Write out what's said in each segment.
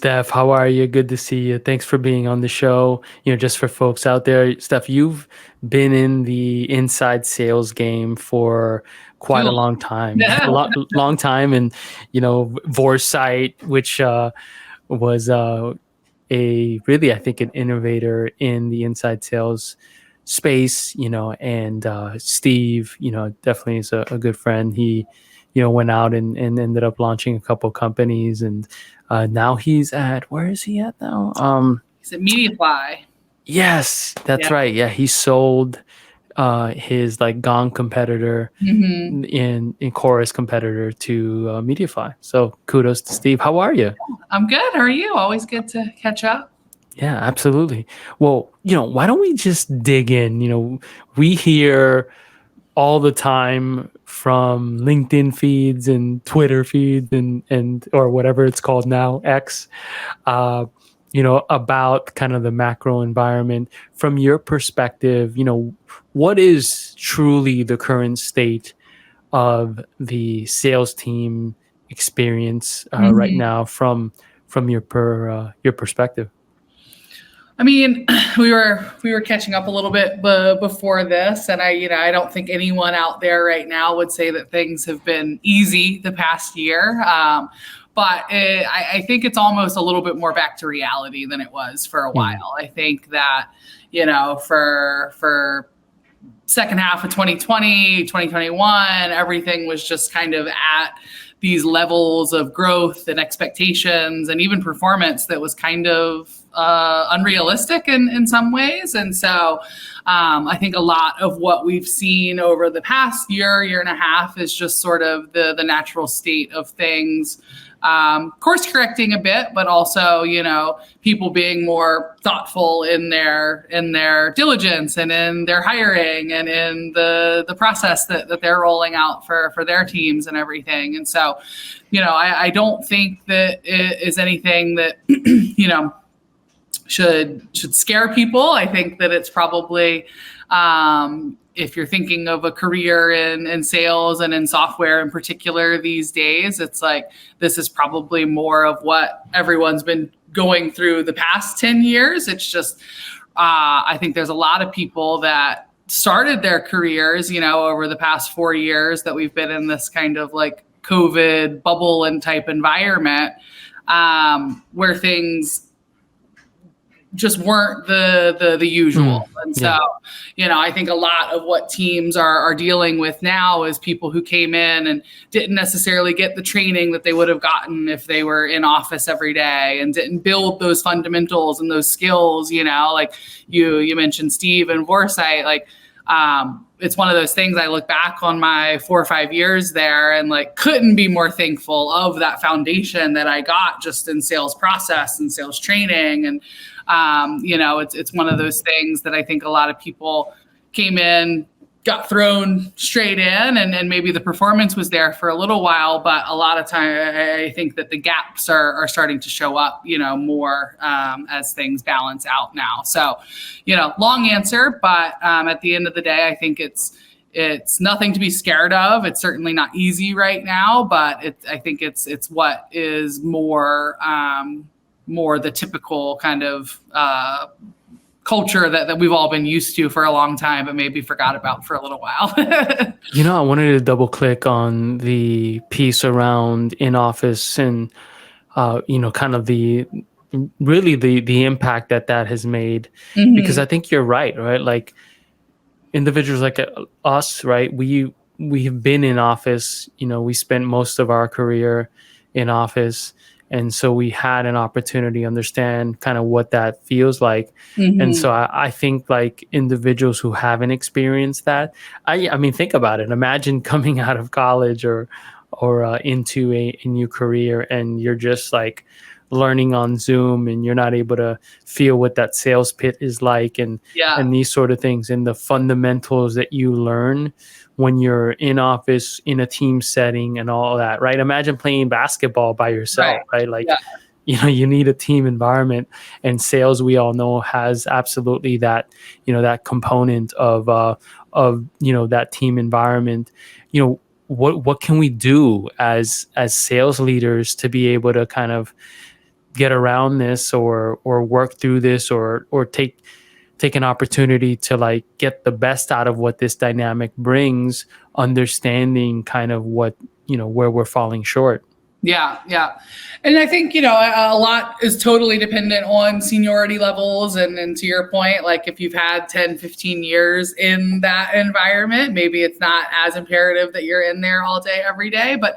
Steph, how are you? Good to see you. Thanks for being on the show. Just for folks out there, Steph, you've been in the inside sales game for Too quite a long time, a long. long time. And, Vorsight, which was I think, an innovator in the inside sales space, and Steve, definitely is a good friend. He, went out and ended up launching a couple companies, and now where is he at now? He's at Mediafly. Yes, that's Yeah. right. Yeah, he sold his like Gong competitor hmm in Chorus competitor to Mediafly. So kudos to Steve. How are you? I'm good. How are you? Always good to catch up. Yeah, absolutely. Well, why don't we just dig in? We hear all the time from LinkedIn feeds and Twitter feeds and or whatever it's called now, X, uh, about kind of the macro environment. From your perspective, what is truly the current state of the sales team experience right hmm now from your perspective? I mean, we were catching up a little bit before this, and I don't think anyone out there right now would say that things have been easy the past year. But I think it's almost a little bit more back to reality than it was for a while. I think that for second half of 2020, 2021, everything was just kind of at these levels of growth and expectations and even performance that was kind of unrealistic in some ways. And so I think a lot of what we've seen over the past year and a half is just sort of the natural state of things. Course correcting a bit, but also, people being more thoughtful in their diligence and in their hiring and in the process that they're rolling out for their teams and everything. And so, I don't think that it is anything that, should scare people. I think that it's probably, if you're thinking of a career in sales and in software in particular these days, it's like this is probably more of what everyone's been going through the past 10 years. It's just, I think there's a lot of people that started their careers, over the past 4 years that we've been in this kind of like COVID bubble and type environment, where things just weren't the usual. And so, I think a lot of what teams are dealing with now is people who came in and didn't necessarily get the training that they would have gotten if they were in office every day and didn't build those fundamentals and those skills, like you mentioned Steve and Vorsight, like, it's one of those things I look back on my 4 or 5 years there and like couldn't be more thankful of that foundation that I got just in sales process and sales training. And, it's one of those things that I think a lot of people came in, got thrown straight in, and maybe the performance was there for a little while, but a lot of time I think that the gaps are starting to show up, more as things balance out now. So, long answer, but at the end of the day, I think it's nothing to be scared of. It's certainly not easy right now, but I think it's what is more the typical kind of culture that we've all been used to for a long time, but maybe forgot about for a little while. I wanted to double click on the piece around in office and, kind of the impact that has made, because I think you're right? Like individuals like us, right? We have been in office, we spent most of our career in office. And so we had an opportunity to understand kind of what that feels like. And so I think like individuals who haven't experienced that, I mean, think about it. Imagine coming out of college or into a new career and you're just like learning on Zoom and you're not able to feel what that sales pit is like and these sort of things and the fundamentals that you learn when you're in office in a team setting and all that, right? Imagine playing basketball by yourself, right? Like, you need a team environment, and sales, we all know, has absolutely that, that component of that team environment. What can we do as sales leaders to be able to kind of get around this or work through this or take an opportunity to like get the best out of what this dynamic brings, understanding kind of what, where we're falling short. Yeah, yeah. And I think, a lot is totally dependent on seniority levels. And to your point, like if you've had 10, 15 years in that environment, maybe it's not as imperative that you're in there all day, every day. But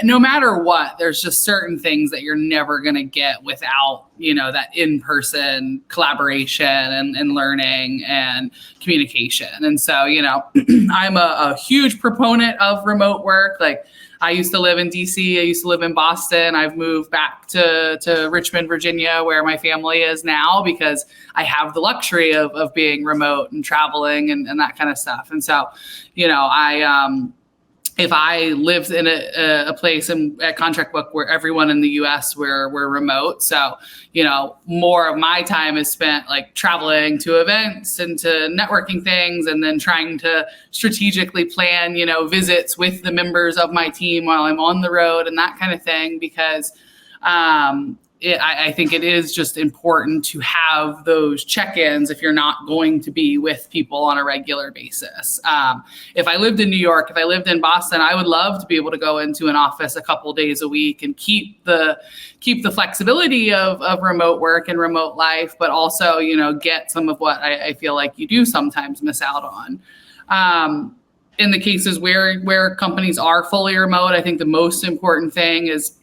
no matter what, there's just certain things that you're never going to get without, that in-person collaboration and learning and communication. And so, I'm a huge proponent of remote work. Like, I used to live in DC. I used to live in Boston. I've moved back to Richmond, Virginia, where my family is now, because I have the luxury of being remote and traveling and that kind of stuff. And so, if I lived in a place at Contractbook where everyone in the US were remote, so, more of my time is spent like traveling to events and to networking things, and then trying to strategically plan, visits with the members of my team while I'm on the road and that kind of thing, because I think it is just important to have those check-ins if you're not going to be with people on a regular basis. If I lived in New York, if I lived in Boston, I would love to be able to go into an office a couple days a week and keep the flexibility of remote work and remote life, but also, get some of what I feel like you do sometimes miss out on. In the cases where companies are fully remote, I think the most important thing is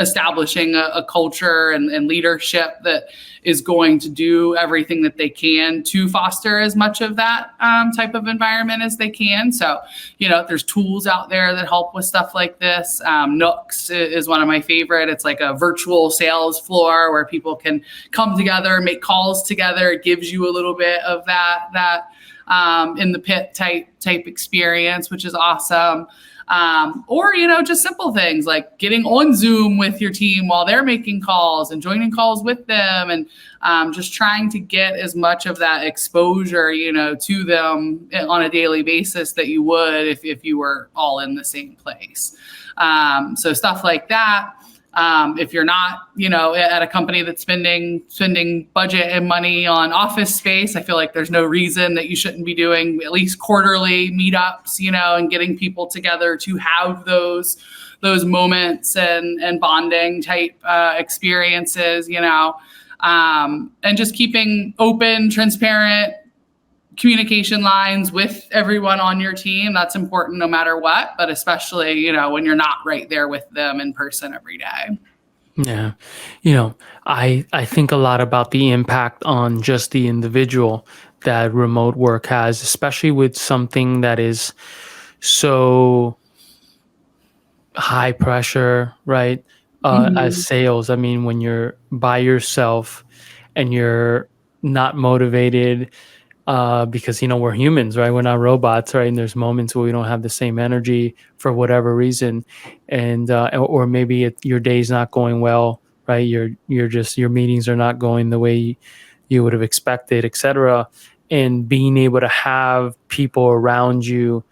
establishing a culture and leadership that is going to do everything that they can to foster as much of that type of environment as they can. So, there's tools out there that help with stuff like this. Nooks is one of my favorite. It's like a virtual sales floor where people can come together, make calls together. It gives you a little bit of that in the pit type experience, which is awesome. Or, just simple things like getting on Zoom with your team while they're making calls and joining calls with them, and just trying to get as much of that exposure, to them on a daily basis that you would if you were all in the same place. So stuff like that. If you're not, at a company that's spending budget and money on office space, I feel like there's no reason that you shouldn't be doing at least quarterly meetups, and getting people together to have those moments and bonding type experiences, and just keeping open, transparent communication lines with everyone on your team. That's important no matter what, but especially, when you're not right there with them in person every day. Yeah. I think a lot about the impact on just the individual that remote work has, especially with something that is so high pressure, right? As sales. I mean, when you're by yourself and you're not motivated, because we're humans, right? We're not robots, right? And there's moments where we don't have the same energy for whatever reason, and or maybe your day's not going well, right? Your meetings are not going the way you would have expected, etc. And being able to have people around you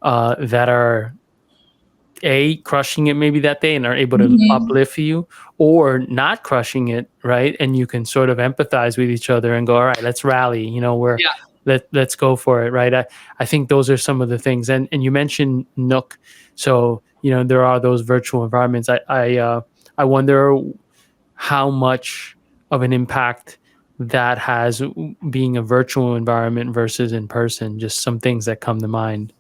that are crushing it maybe that day and are able to uplift you, or not crushing it, right? And you can sort of empathize with each other and go, all right, let's rally, let's go for it, right? I think those are some of the things. And you mentioned Nook. So, there are those virtual environments. I wonder how much of an impact that has being a virtual environment versus in person, just some things that come to mind.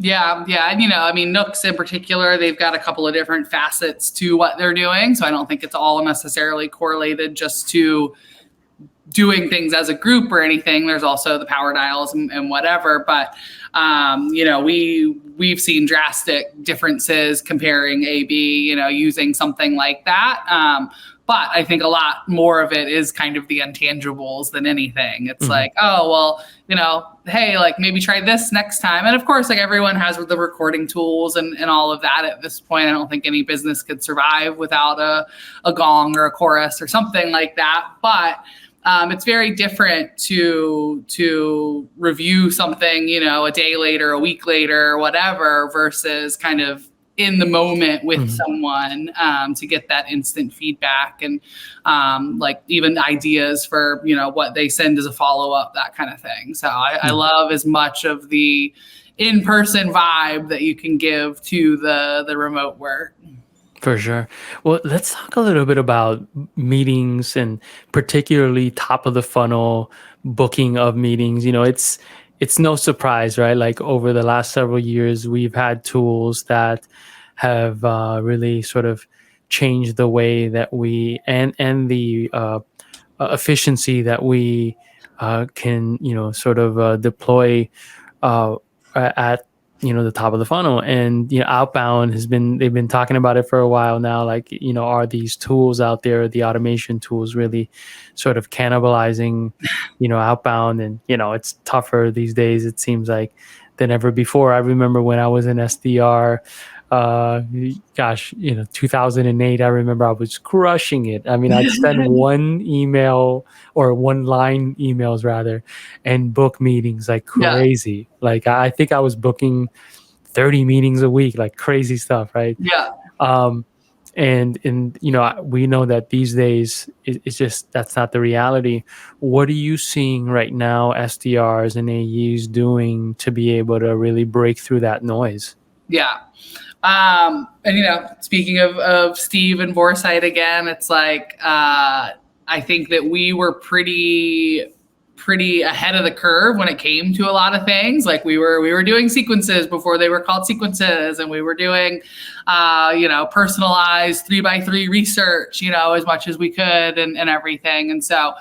Yeah. And, Nooks in particular, they've got a couple of different facets to what they're doing. So I don't think it's all necessarily correlated just to doing things as a group or anything. There's also the power dials and whatever. But, we've seen drastic differences comparing AB, using something like that. But I think a lot more of it is kind of the intangibles than anything. It's like, oh, well, hey, like maybe try this next time. And of course, like everyone has the recording tools and all of that at this point. I don't think any business could survive without a gong or a chorus or something like that. But it's very different to review something, a day later, a week later, whatever, versus kind of in the moment with someone to get that instant feedback and like even ideas for, what they send as a follow-up, that kind of thing. So I love as much of the in-person vibe that you can give to the remote work. For sure. Well, let's talk a little bit about meetings and particularly top of the funnel booking of meetings. It's no surprise, right? Like over the last several years, we've had tools that have really sort of changed the way that we and the efficiency that we can sort of deploy at the top of the funnel. And outbound they've been talking about it for a while now, like are these tools out there, the automation tools, really sort of cannibalizing outbound? And it's tougher these days, it seems like, than ever before. I remember when I was an SDR, 2008, I remember I was crushing it. I mean, I'd send one email or one line emails rather and book meetings like crazy. Like I think I was booking 30 meetings a week, like crazy stuff, right? And we know that these days it's just, that's not the reality. What are you seeing right now SDRs and AEs doing to be able to really break through that noise? And speaking of Steve and Vorsight again, it's like I think that we were pretty ahead of the curve when it came to a lot of things. Like we were doing sequences before they were called sequences, and we were doing personalized 3x3 research, as much as we could and everything. And so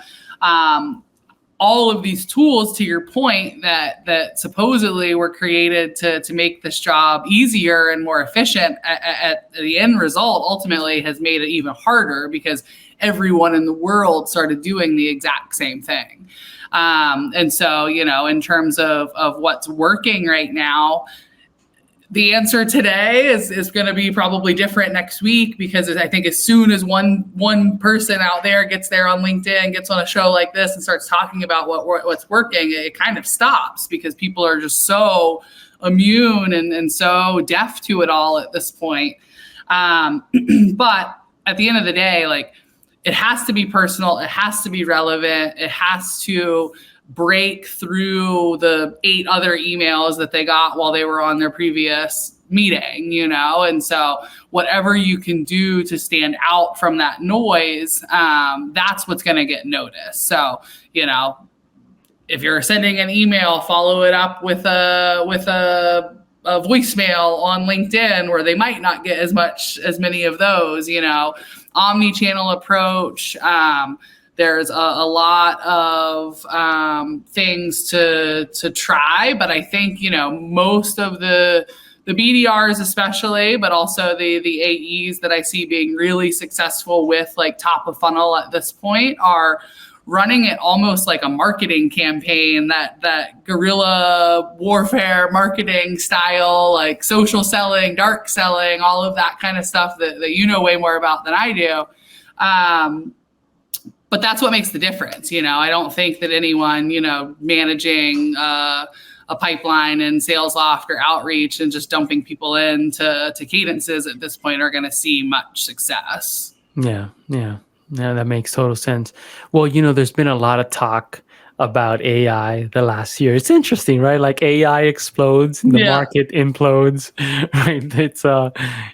all of these tools, to your point, that supposedly were created to make this job easier and more efficient, at the end result ultimately has made it even harder because everyone in the world started doing the exact same thing. And so, in terms of what's working right now, the answer today is going to be probably different next week, because I think as soon as one person out there gets there on LinkedIn, gets on a show like this and starts talking about what's working, it kind of stops because people are just so immune and so deaf to it all at this point. But at the end of the day, like, it has to be personal. It has to be relevant. It has to break through the 8 other emails that they got while they were on their previous meeting, And so whatever you can do to stand out from that noise, that's what's going to get noticed. So, if you're sending an email, follow it up with a voicemail on LinkedIn where they might not get as many of those, omni-channel approach. There's a lot of things to try, but I think, most of the BDRs especially, but also the AEs that I see being really successful with like top of funnel at this point are running it almost like a marketing campaign, that guerrilla warfare marketing style, like social selling, dark selling, all of that kind of stuff that you know way more about than I do. But that's what makes the difference. I don't think that anyone, managing a pipeline and SalesLoft or outreach and just dumping people into cadences at this point are going to see much success. Yeah, that makes total sense. Well, there's been a lot of talk about AI the last year. It's interesting, right? Like AI explodes, the market implodes, right?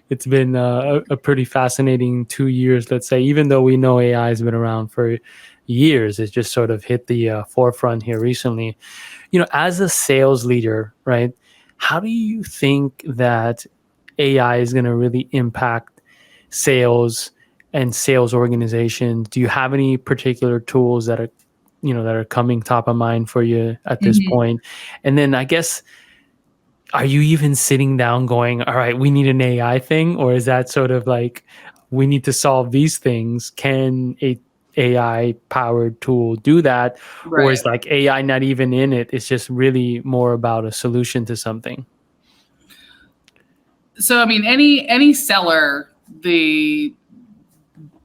It's been a pretty fascinating 2 years, let's say, even though we know AI has been around for years. It's just sort of hit the forefront here recently. As a sales leader, right? How do you think that AI is going to really impact sales and sales organizations? Do you have any particular tools that are coming top of mind for you at this point? And then I guess, are you even sitting down going, all right, we need an AI thing? Or is that sort of like, we need to solve these things? Can a AI powered tool do that? Right. Or is like AI not even in it? It's just really more about a solution to something. So, I mean, any seller, the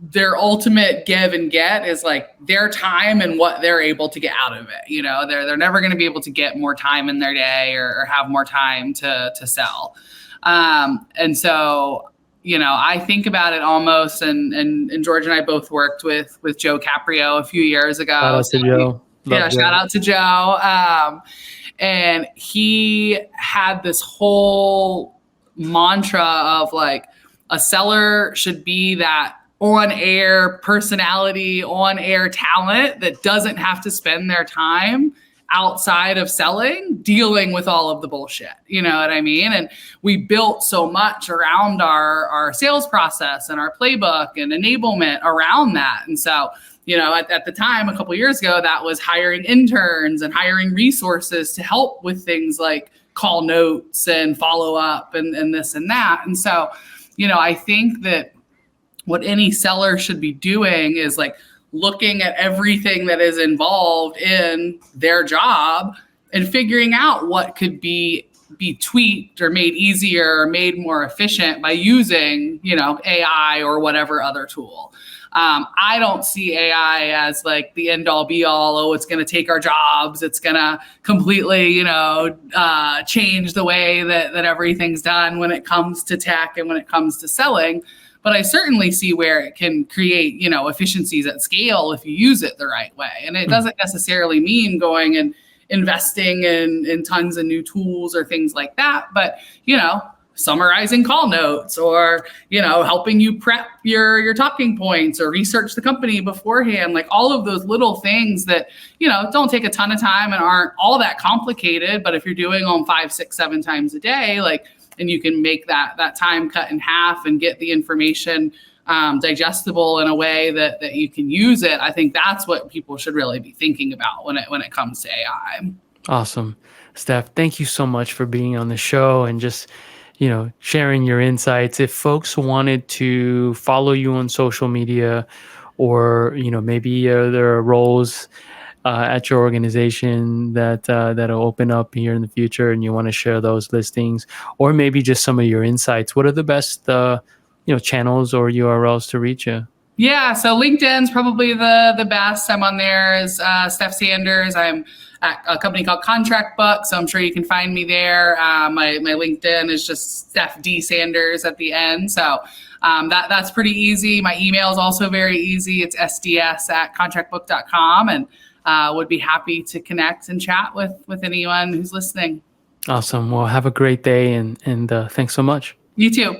their ultimate give and get is like their time and what they're able to get out of it. You know, they're never going to be able to get more time in their day or have more time to sell. And so, you know, I think about it almost, and George and I both worked with Joe Caprio a few years ago. Shout out to Joe. Yeah, shout out to Joe. And he had this whole mantra of like, a seller should be that on-air personality, on-air talent that doesn't have to spend their time outside of selling, dealing with all of the bullshit. You know what I mean? And we built so much around our sales process and our playbook and enablement around that. And so, you know, at the time, a couple of years ago, that was hiring interns and hiring resources to help with things like call notes and follow up and this and that. And so, you know, I think that what any seller should be doing is like looking at everything that is involved in their job and figuring out what could be tweaked or made easier or made more efficient by using, you know, AI or whatever other tool. I don't see AI as like the end all be all. Oh, it's going to take our jobs. It's going to completely, you know, change the way that everything's done when it comes to tech and when it comes to selling. But I certainly see where it can create, you know, efficiencies at scale if you use it the right way. And it doesn't necessarily mean going and investing in tons of new tools or things like that. But, you know, summarizing call notes or, you know, helping you prep your talking points or research the company beforehand, like all of those little things that, you know, don't take a ton of time and aren't all that complicated. But if you're doing them 5, 6, 7 times a day, like, and you can make that time cut in half and get the information digestible in a way that you can use it, I think that's what people should really be thinking about when it comes to AI. Awesome. Steph, thank you so much for being on the show and just, you know, sharing your insights. If folks wanted to follow you on social media or, you know, maybe there are roles at your organization that'll open up here in the future and you want to share those listings or maybe just some of your insights, what are the best, you know, channels or URLs to reach you? Yeah, so LinkedIn's probably the best. I'm on there as Steph Sanders. I'm at a company called Contractbook, so I'm sure you can find me there. My LinkedIn is just Steph D. Sanders at the end. So that's pretty easy. My email is also very easy. It's sds@contractbook.com, and would be happy to connect and chat with anyone who's listening. Awesome. Well, have a great day and thanks so much. You too.